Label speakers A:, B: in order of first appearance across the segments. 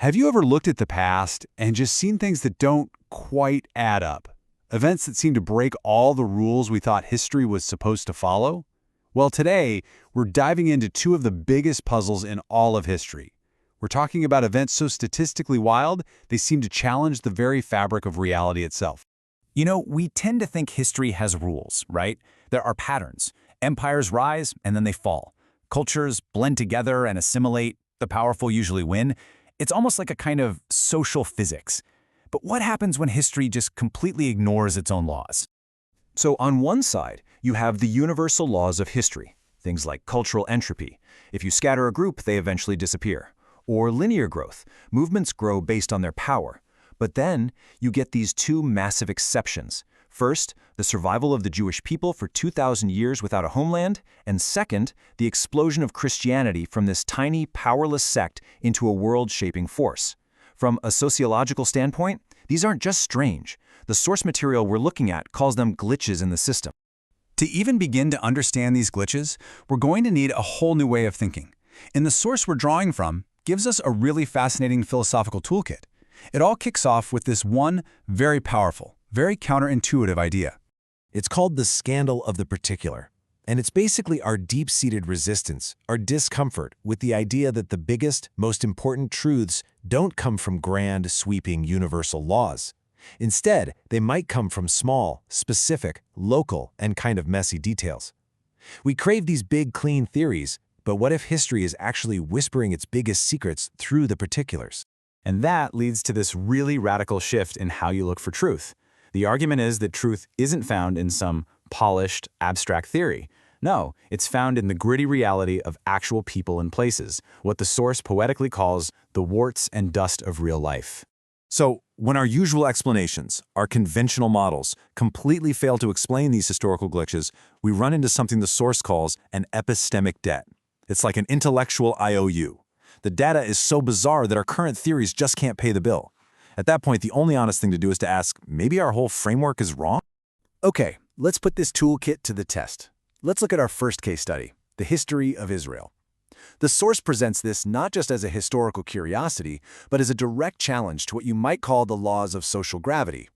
A: Have you ever looked at the past and just seen things that don't quite add up? Events that seem to break all the rules we thought history was supposed to follow? Well, today, we're diving into two of the biggest puzzles in all of history. We're talking about events so statistically wild, they seem to challenge the very fabric of reality itself.
B: You know, we tend to think history has rules, right? There are patterns. Empires rise and then they fall. Cultures blend together and assimilate. The powerful usually win. It's almost like a kind of social physics. But what happens when history just completely ignores its own laws?
C: So on one side, you have the universal laws of history, things like cultural entropy. If you scatter a group, they eventually disappear. Or linear growth. Movements grow based on their power. But then you get these two massive exceptions. First, the survival of the Jewish people for 2,000 years without a homeland, and second, the explosion of Christianity from this tiny, powerless sect into a world-shaping force. From a sociological standpoint, these aren't just strange. The source material we're looking at calls them glitches in the system.
A: To even begin to understand these glitches, we're going to need a whole new way of thinking. And the source we're drawing from gives us a really fascinating philosophical toolkit. It all kicks off with this one very powerful, very counterintuitive idea.
D: It's called the scandal of the particular, and it's basically our deep-seated resistance, our discomfort with the idea that the biggest, most important truths don't come from grand, sweeping, universal laws. Instead, they might come from small, specific, local, and kind of messy details. We crave these big, clean theories, but what if history is actually whispering its biggest secrets through the particulars?
B: And that leads to this really radical shift in how you look for truth. The argument is that truth isn't found in some polished, abstract theory. No, it's found in the gritty reality of actual people and places, what the source poetically calls the warts and dust of real life.
D: So, when our usual explanations, our conventional models, completely fail to explain these historical glitches, we run into something the source calls an epistemic debt. It's like an intellectual IOU. The data is so bizarre that our current theories just can't pay the bill. At that point, the only honest thing to do is to ask, maybe our whole framework is wrong?
E: Okay, let's put this toolkit to the test. Let's look at our first case study, the history of Israel. The source presents this not just as a historical curiosity, but as a direct challenge to what you might call the laws of social gravity.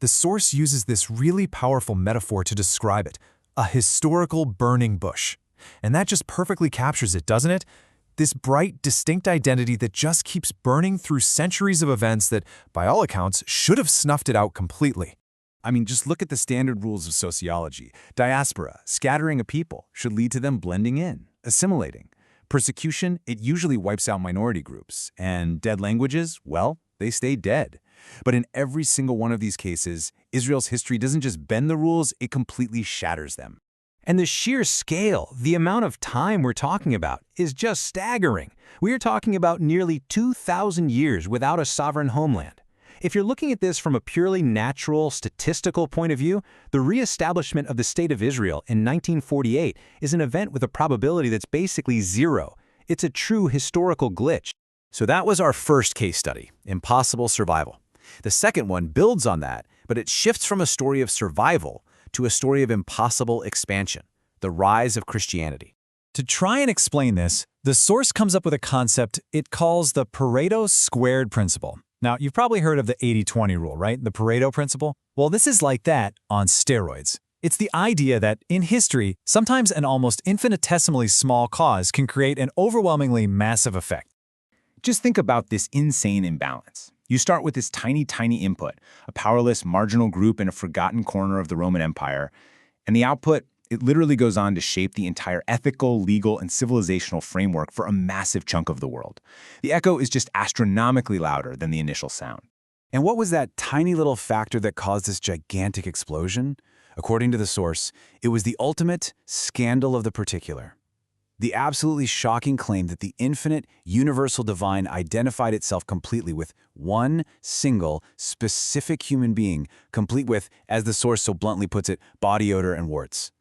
F: The source uses this really powerful metaphor to describe it, a historical burning bush. And that just perfectly captures it, doesn't it? This bright, distinct identity that just keeps burning through centuries of events that, by all accounts, should have snuffed it out completely.
A: I mean, just look at the standard rules of sociology. Diaspora, scattering a people, should lead to them blending in, assimilating. Persecution, it usually wipes out minority groups. And dead languages, well, they stay dead. But in every single one of these cases, Israel's history doesn't just bend the rules, it completely shatters them.
B: And the sheer scale, the amount of time we're talking about, is just staggering. We are talking about nearly 2,000 years without a sovereign homeland. If you're looking at this from a purely natural, statistical point of view, the reestablishment of the State of Israel in 1948 is an event with a probability that's basically zero. It's a true historical glitch.
E: So that was our first case study, impossible survival. The second one builds on that, but it shifts from a story of survival to a story of impossible expansion, the rise of Christianity.
F: To try and explain this, the source comes up with a concept it calls the Pareto squared principle. Now, you've probably heard of the 80-20 rule, right? The Pareto principle? Well, this is like that on steroids. It's the idea that, in history, sometimes an almost infinitesimally small cause can create an overwhelmingly massive effect.
B: Just think about this insane imbalance. You start with this tiny, tiny input, a powerless marginal group in a forgotten corner of the Roman Empire, and the output, it literally goes on to shape the entire ethical, legal, and civilizational framework for a massive chunk of the world. The echo is just astronomically louder than the initial sound.
A: And what was that tiny little factor that caused this gigantic explosion? According to the source, it was the ultimate scandal of the particular. The absolutely shocking claim that the infinite, universal divine identified itself completely with one single, specific human being, complete with, as the source so bluntly puts it, body odor and warts.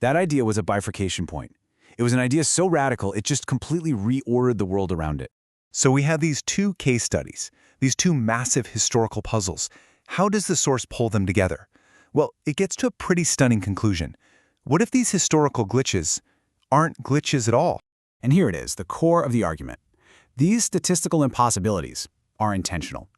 A: That idea was a bifurcation point. It was an idea so radical, it just completely reordered the world around it. So we have these two case studies, these two massive historical puzzles. How does the source pull them together? Well, it gets to a pretty stunning conclusion. What if these historical glitches aren't glitches at all? And here it is, the core of the argument. These statistical impossibilities are intentional.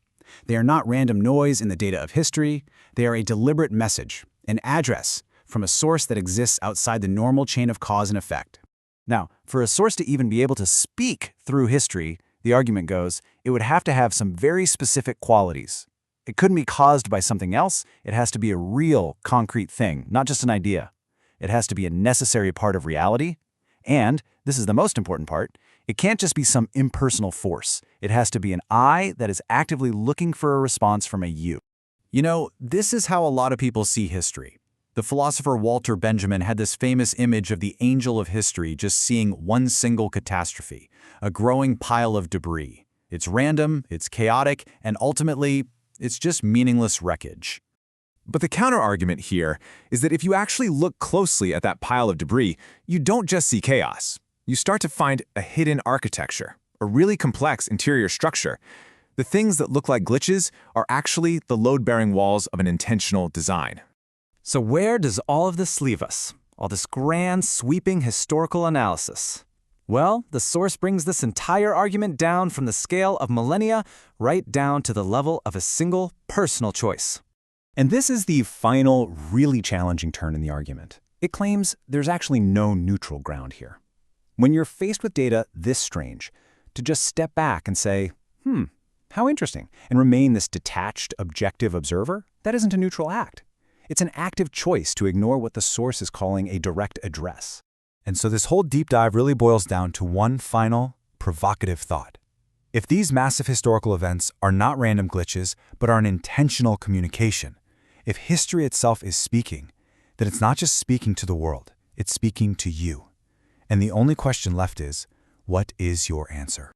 A: They are not random noise in the data of history. They are a deliberate message, an address, from a source that exists outside the normal chain of cause and effect.
E: Now, for a source to even be able to speak through history, the argument goes, it would have to have some very specific qualities. It couldn't be caused by something else. It has to be a real, concrete thing, not just an idea. It has to be a necessary part of reality. And, this is the most important part, it can't just be some impersonal force. It has to be an I that is actively looking for a response from a you.
C: You know, this is how a lot of people see history. The philosopher Walter Benjamin had this famous image of the angel of history just seeing one single catastrophe, a growing pile of debris. It's random, it's chaotic, and ultimately, it's just meaningless wreckage.
B: But the counter-argument here is that if you actually look closely at that pile of debris, you don't just see chaos. You start to find a hidden architecture, a really complex interior structure. The things that look like glitches are actually the load-bearing walls of an intentional design.
C: So where does all of this leave us? All this grand, sweeping historical analysis? Well, the source brings this entire argument down from the scale of millennia right down to the level of a single personal choice.
B: And this is the final, really challenging turn in the argument. It claims there's actually no neutral ground here. When you're faced with data this strange, to just step back and say, how interesting, and remain this detached, objective observer, that isn't a neutral act. It's an active choice to ignore what the source is calling a direct address.
F: And so this whole deep dive really boils down to one final, provocative thought. If these massive historical events are not random glitches, but are an intentional communication, if history itself is speaking, then it's not just speaking to the world, it's speaking to you. And the only question left is, what is your answer?